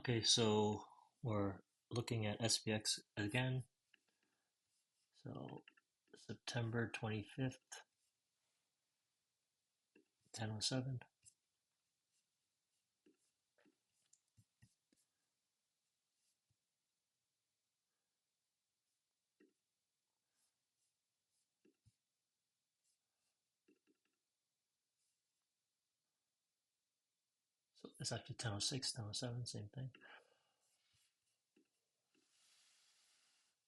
Okay, so we're looking at SPX again. So September 25th, 10:07. So it's actually 10:06, 10:07, same thing.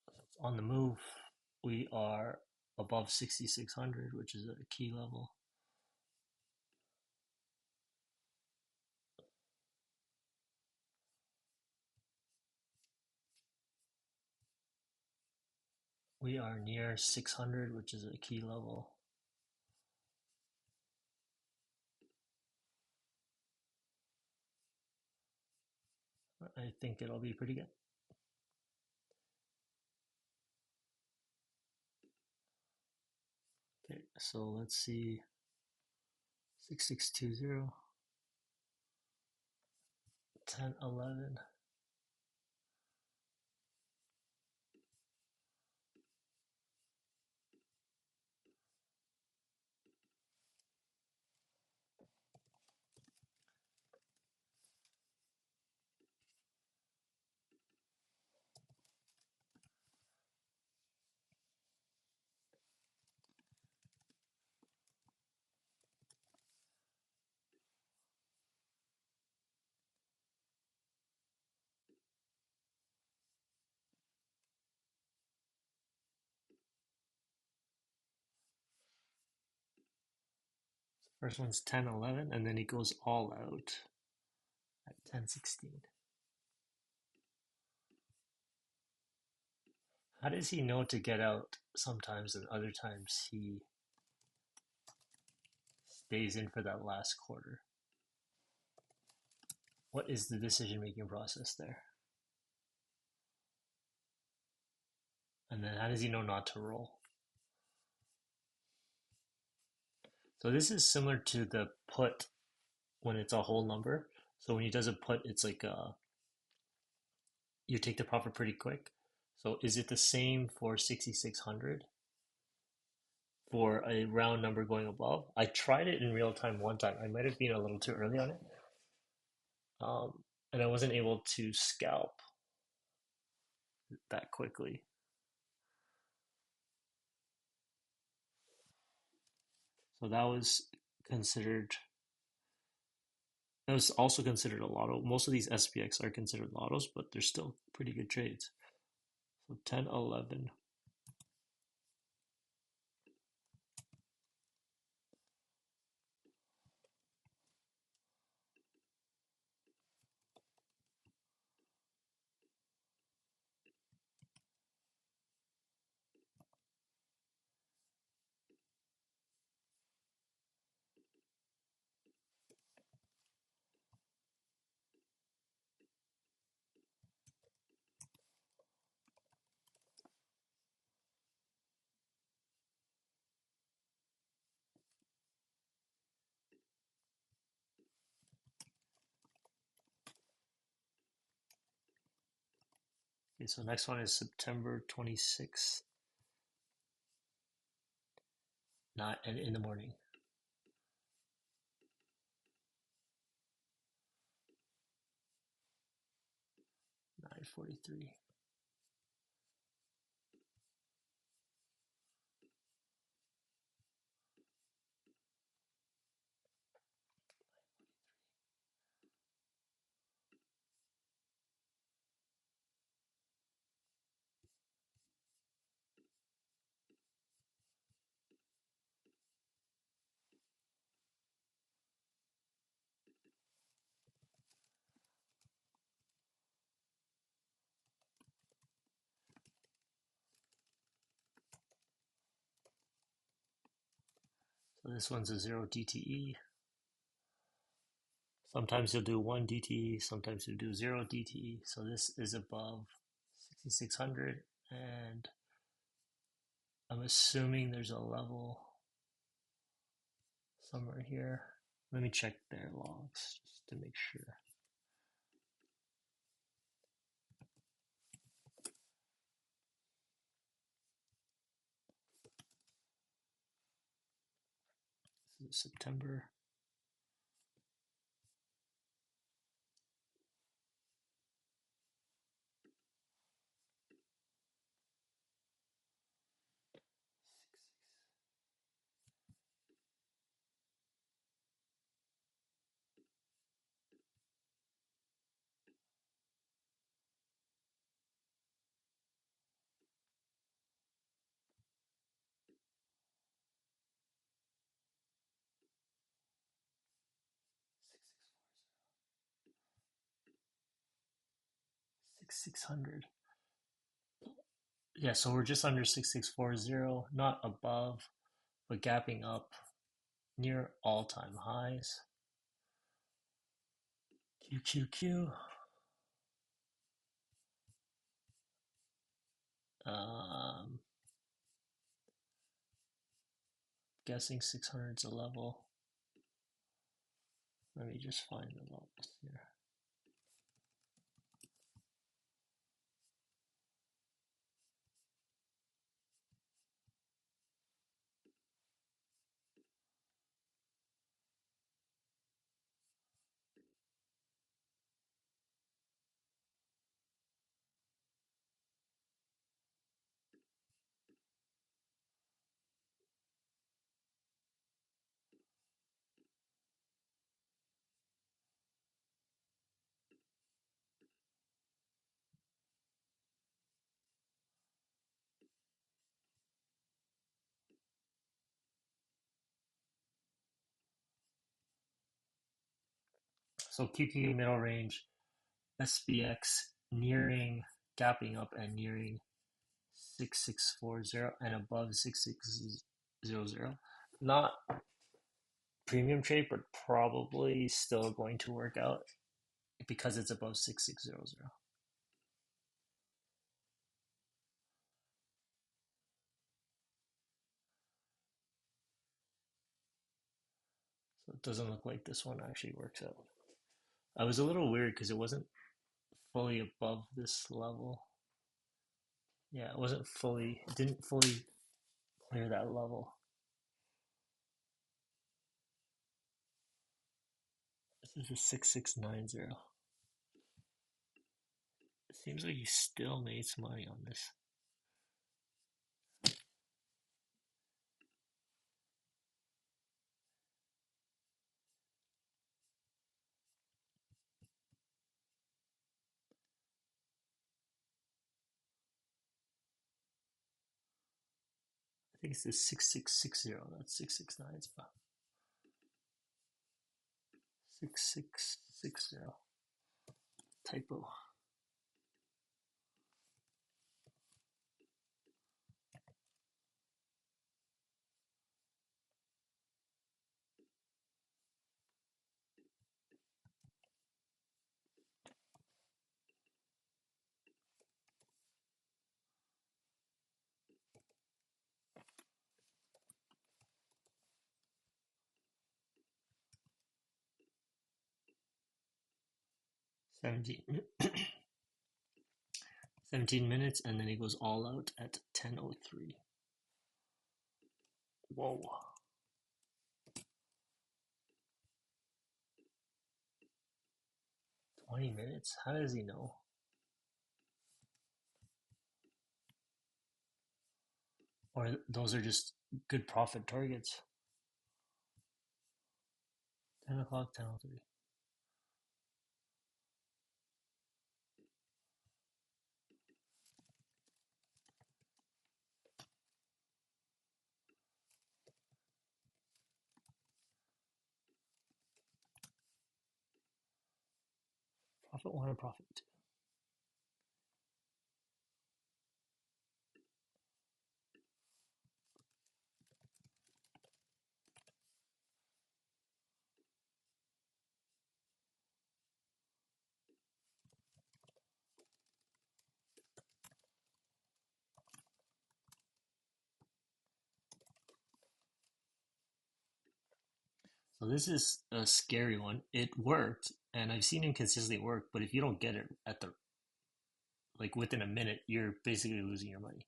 So it's on the move. We are above 6,600, which is a key level. We are near 600, which is a key level. I think it'll be pretty good. Okay, so let's see 6620, 10:11. First one's 10:11, and then he goes all out at 10:16. How does he know to get out sometimes and other times he stays in for that last quarter? What is the decision making process there? And then how does he know not to roll? So this is similar to the put when it's a whole number. So when he does a put, it's like you take the profit pretty quick. So is it the same for 6,600 for a round number going above? I tried it in real time one time. I might have been a little too early on it. And I wasn't able to scalp that quickly. So considered that was also considered a lotto. Most of these SPX are considered lottos, but they're still pretty good trades. So 10:11. Okay, so next one is September 26th, not and in the morning. 9:43. So this one's a 0 DTE. Sometimes you'll do 1 DTE, sometimes you'll do 0 DTE. So this is above 6,600, and I'm assuming there's a level somewhere here. Let me check their logs just to make sure. September. Six hundred. Yeah, so we're just under 6640, not above, but gapping up near all-time highs. QQQ. Um, Guessing 600 is a level. Let me just find the levels here. So QQQ middle range, SPX nearing, gapping up and nearing 6640 and above 6600. Not premium trade, but probably still going to work out because it's above 6600. So it doesn't look like this one actually works out. I was a little weird because it wasn't fully above this level. Yeah, it wasn't fully, it didn't fully clear that level. This is a 6690. It seems like you still made some money on this. I think it's the 6660, not 669. It's 6660. Typo. Seventeen, 17 minutes, and then it goes all out at 10:03. Whoa. 20 minutes? How does he know? Or those are just good profit targets. 10 o'clock, 10:03. Profit one or profit two? So this is a scary one. It worked, and I've seen him consistently work, but if you don't get it at the like within a minute, you're basically losing your money.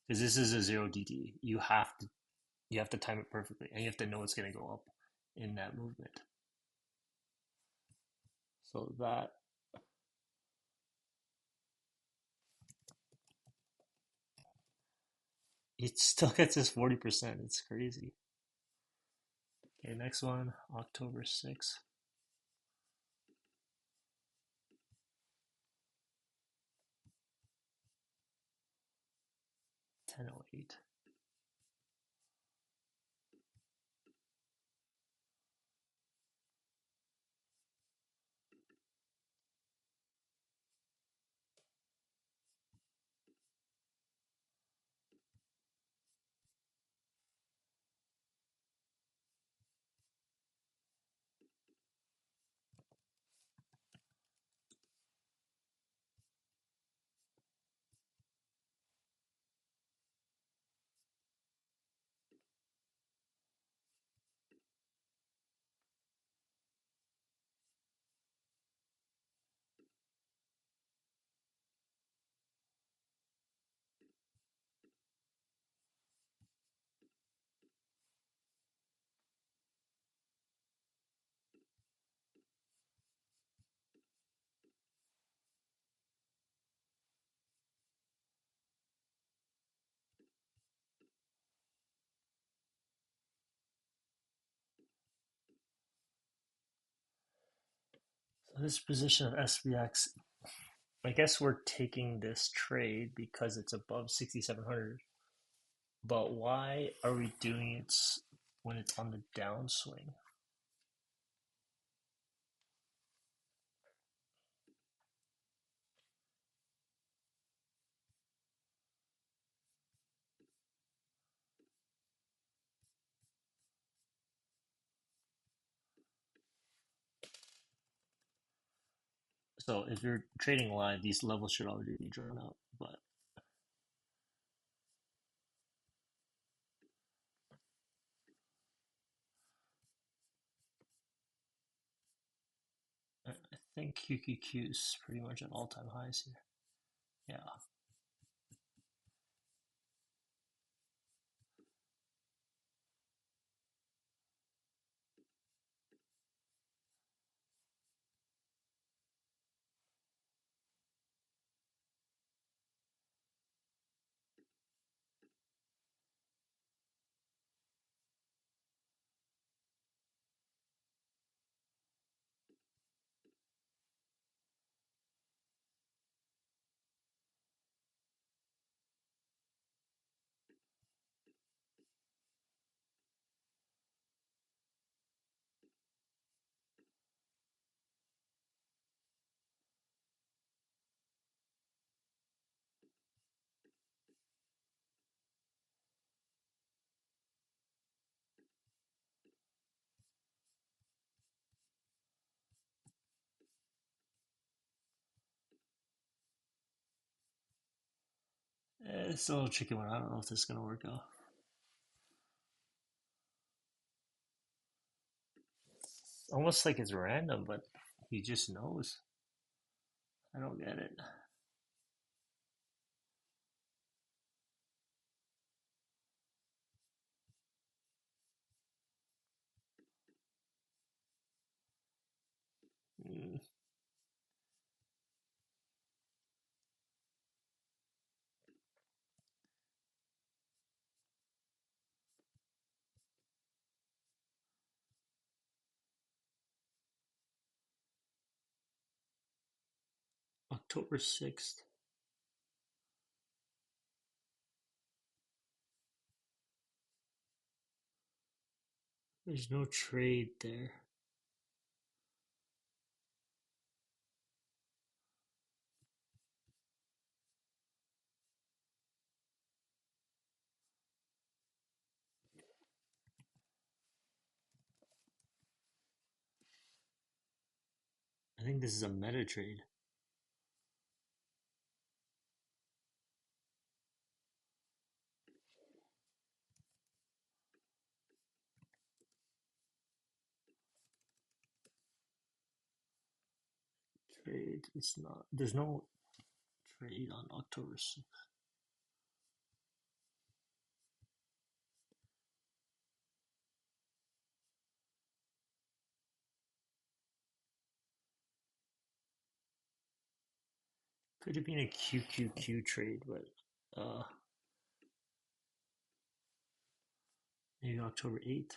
Because this is a zero DT. You have to you have to time it perfectly, and you have to know it's going to go up in that movement. So that it still gets his 40%. It's crazy. Okay, next one, October 6th. 10:08. So this position of SPX, I guess we're taking this trade because it's above 6,700. But why are we doing it when it's on the downswing? So if you're trading live, these levels should already be drawn up. But I think QQQ is pretty much at all-time highs here. Yeah. It's a little tricky one. I don't know if this is going to work out. It's almost like it's random, but he just knows. I don't get it. Mm. October 6th. There's no trade there. I think this is a meta trade. Trade. It's not. There's no trade on October 6th. Could have been a QQQ trade, but maybe October 8th.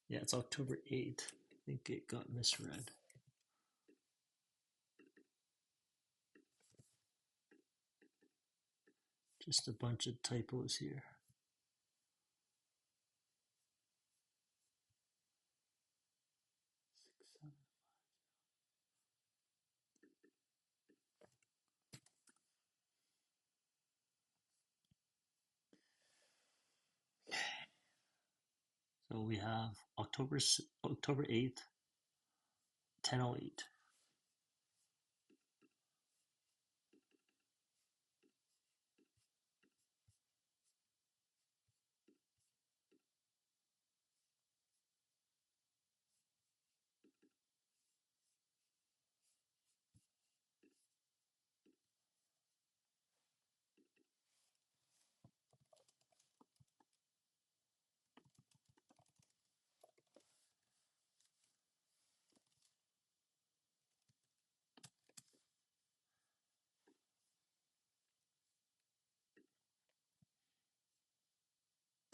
Yeah, it's October 8th. I think it got misread. Just a bunch of typos here. So we have October 8th, 10:08.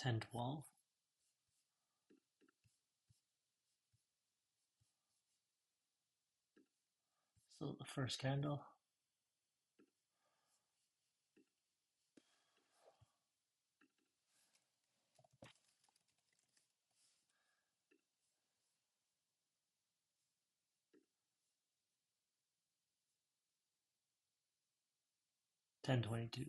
10:12. So the first candle. 10:22.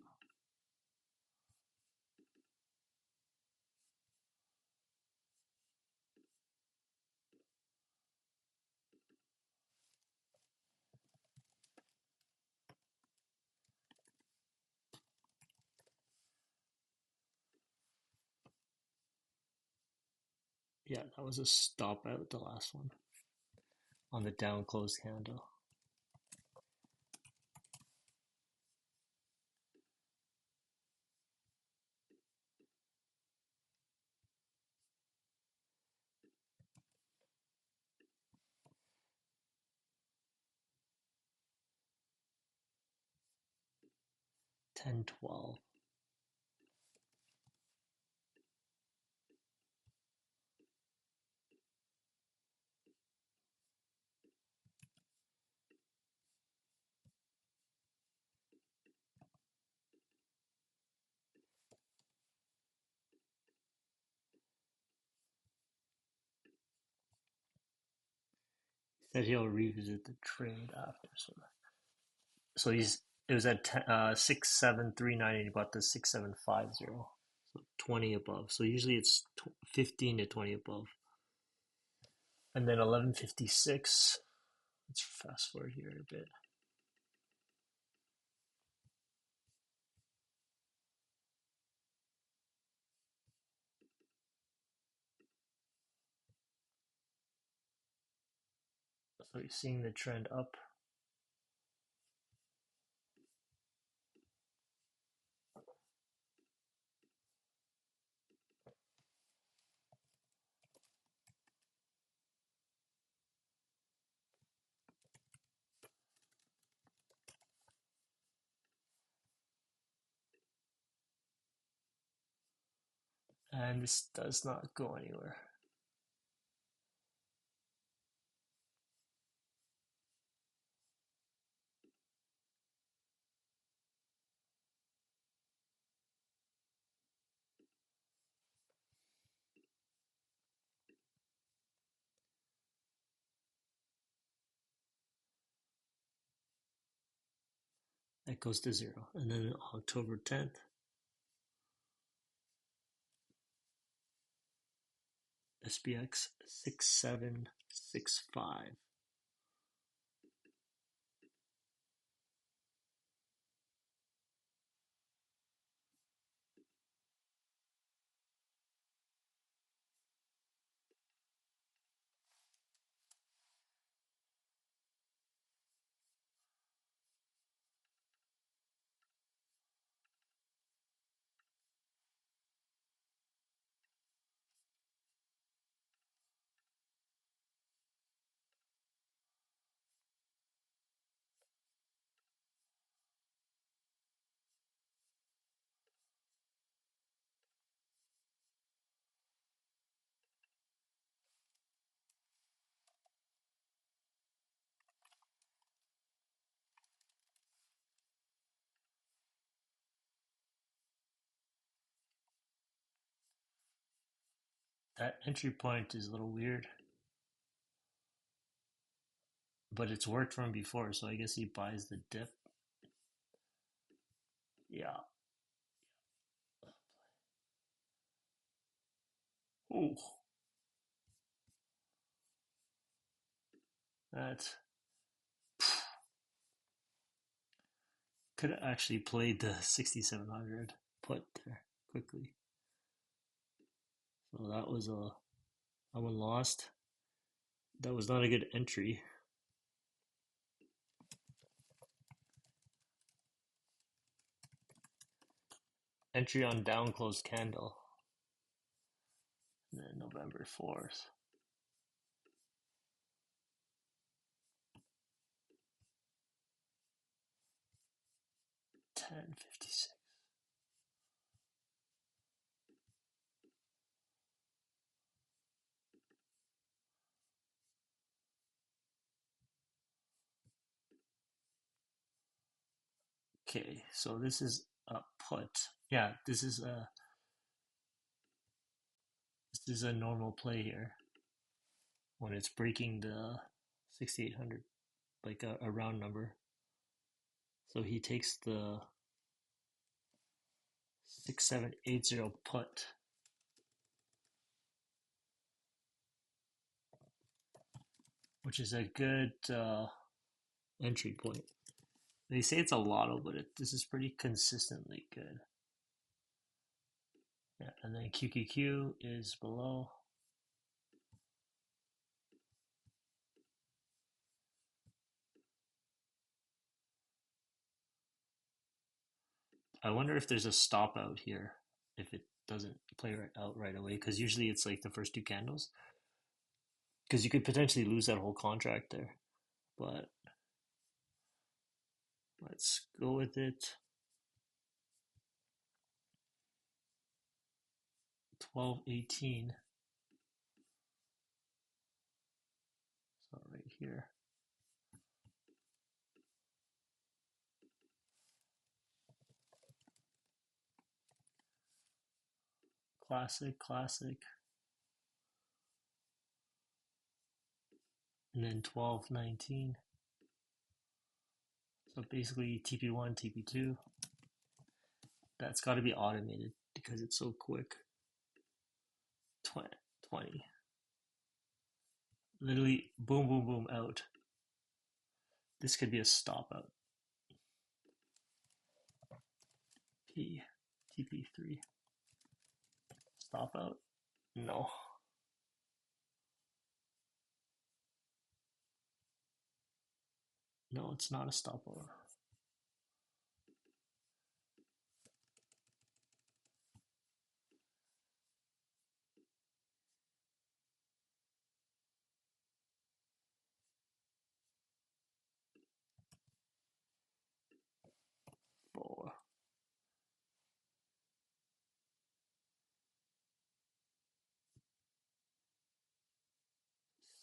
Yeah, that was a stop out, the last one, on the down closed candle. Ten, 12. Said he'll revisit the trade after. So he's it was at 67390 and he bought the 6750. So 20 above. So usually it's 15 to 20 above. And then 1156. Let's fast forward here a bit. So you're seeing the trend up. And this does not go anywhere. That goes to zero. And then October 10th, SPX 6765. That entry point is a little weird, but it's worked for him before, so I guess he buys the dip. Yeah. Oh, that could have actually played the 6700 put there quickly. So that one lost. That was not a good entry. Entry on down closed candle. And then November 4th. 10:56. Okay, so this is a put. Yeah, this is a normal play here when it's breaking the 6800, like a round number. So he takes the 6780 put, which is a good entry point. They say it's a lotto, but this is pretty consistently good. Yeah, and then QQQ is below. I wonder if there's a stop out here if it doesn't play out right away, because usually it's like the first two candles, because you could potentially lose that whole contract there. But let's go with it. 1218. So right here. Classic, classic. And then 1219. So basically TP1, TP2. That's got to be automated because it's so quick. 20. Literally boom, boom, boom out. This could be a stop out. P, TP3. Stop out? No. No, it's not a stop out. Four.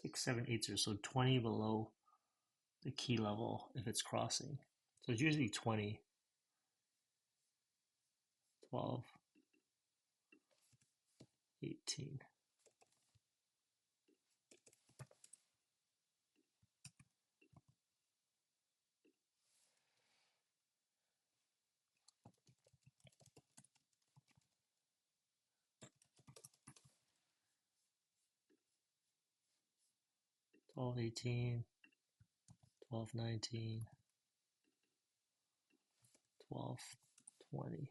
6780. So 20 below the key level if it's crossing. So it's usually 20, 12, 18. 12, 18, 12, 19, 12, 20.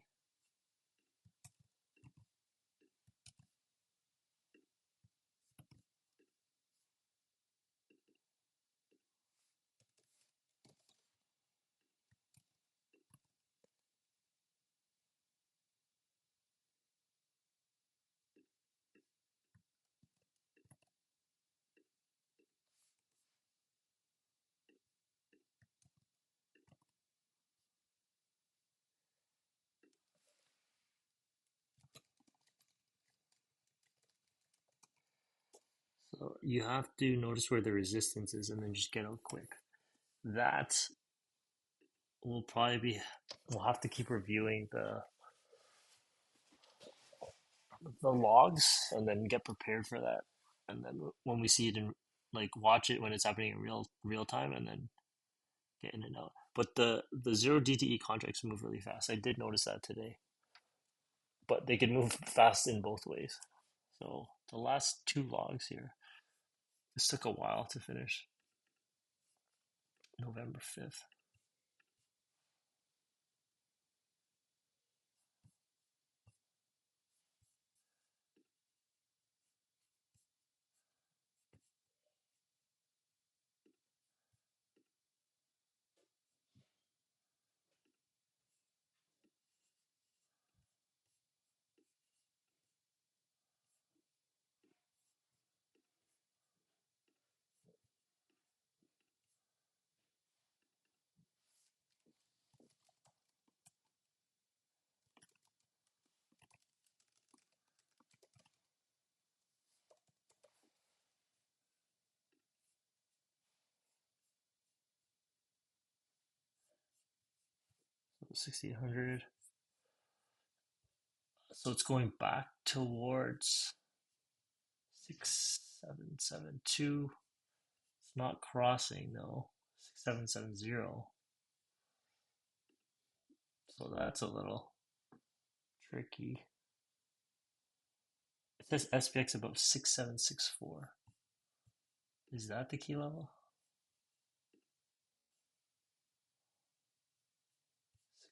So you have to notice where the resistance is and then just get out quick. That will probably be, we'll have to keep reviewing the logs and then get prepared for that. And then when we see it in like watch it when it's happening in real time and then get in and out. But the zero DTE contracts move really fast. I did notice that today. But they could move fast in both ways. So the last two logs here, this took a while to finish. November 5th. So 6800. So it's going back towards 6772. It's not crossing though. 6770. So that's a little tricky. It says SPX above 6764. Is that the key level?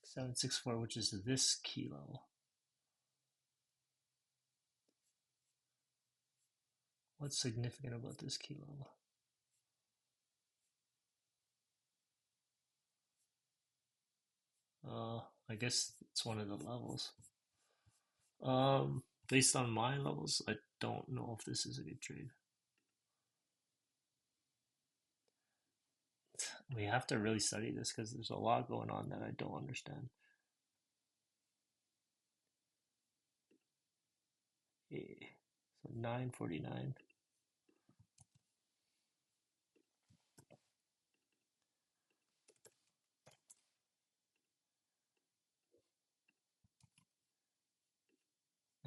6764, which is this key level. What's significant about this key level? I guess it's one of the levels. Based on my levels, I don't know if this is a good trade. We have to really study this because there's a lot going on that I don't understand. Yeah. So 949.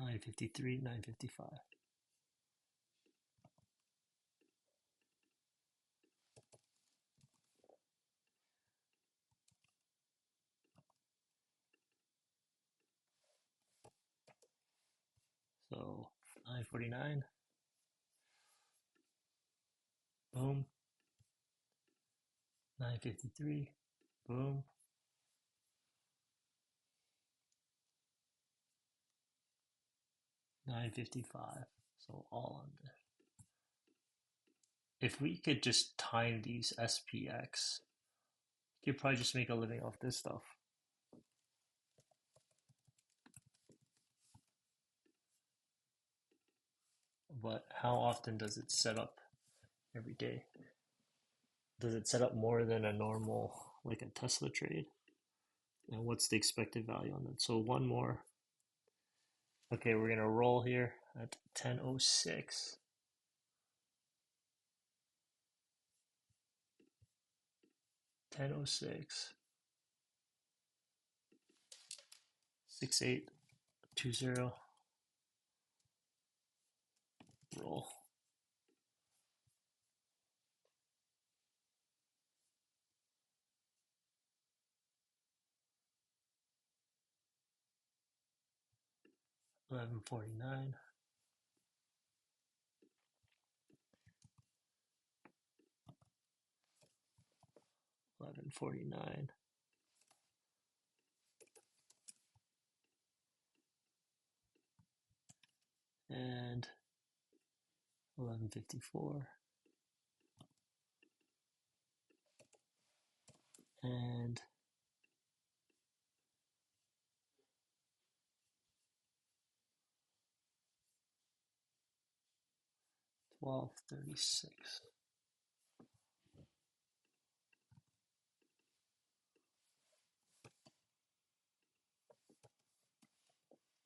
$9.53, $9.55. So 949. Boom. 953. Boom. 955. So all under. If we could just time these SPX, you could probably just make a living off this stuff. But how often does it set up every day? Does it set up more than a normal, like a Tesla trade? And what's the expected value on that? So one more. Okay, we're gonna roll here at 10:06. 10:06. 6820. Roll. $11.49. 11.49. And 11.54. And 12.36.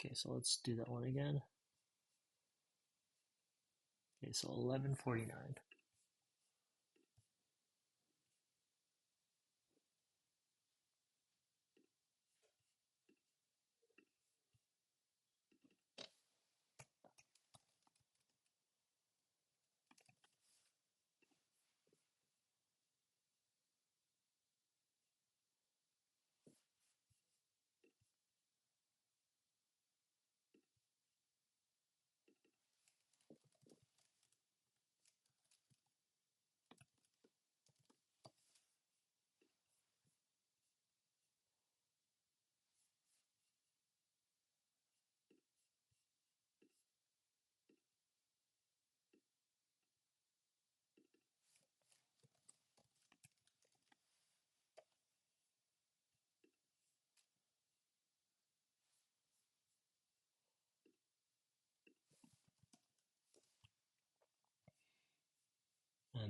Okay, so let's do that one again. Okay, so 11.49.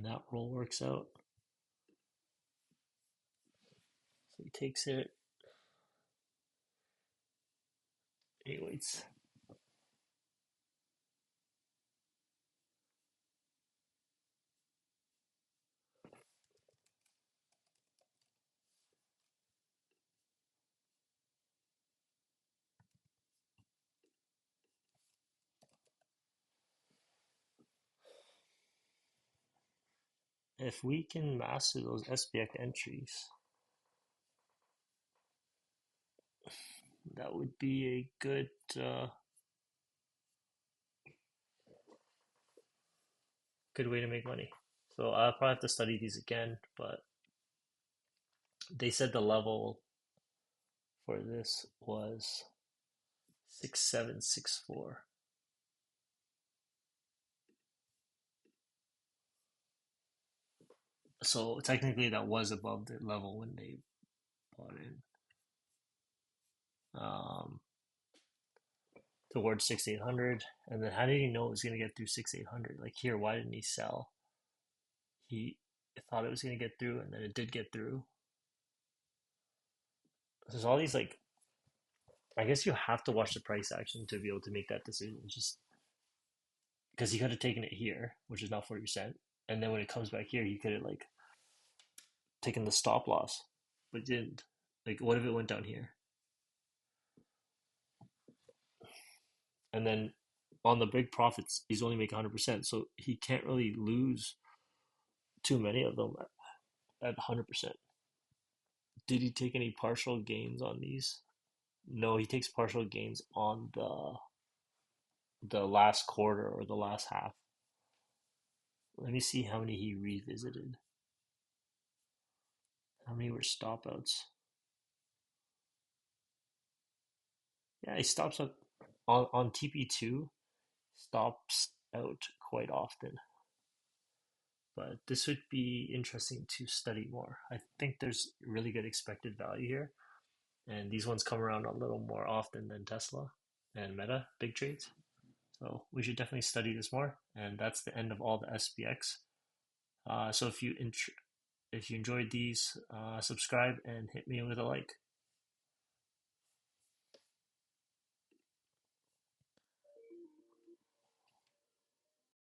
and that roll works out. So he takes it. He waits. If we can master those SPX entries, that would be a good way to make money. So I'll probably have to study these again, but they said the level for this was 6764. So technically that was above the level when they bought in. Um, Towards 6800, and then how did he know it was going to get through 6800? Like here, why didn't he sell? He thought it was going to get through, and then it did get through. There's all these like, I guess you have to watch the price action to be able to make that decision. Just because he could have taken it here, which is now 40%, and then when it comes back here, he could have like taken the stop loss, but didn't. Like, what if it went down here? And then on the big profits, he's only making 100%, so he can't really lose too many of them at 100%. Did he take any partial gains on these? No, he takes partial gains on the last quarter or the last half. Let me see how many he revisited. How many were stop outs? Yeah, he stops up on TP2, stops out quite often. But this would be interesting to study more. I think there's really good expected value here. And these ones come around a little more often than Tesla and Meta, big trades. So we should definitely study this more. And that's the end of all the SPX. So if you enjoyed these, subscribe and hit me with a like.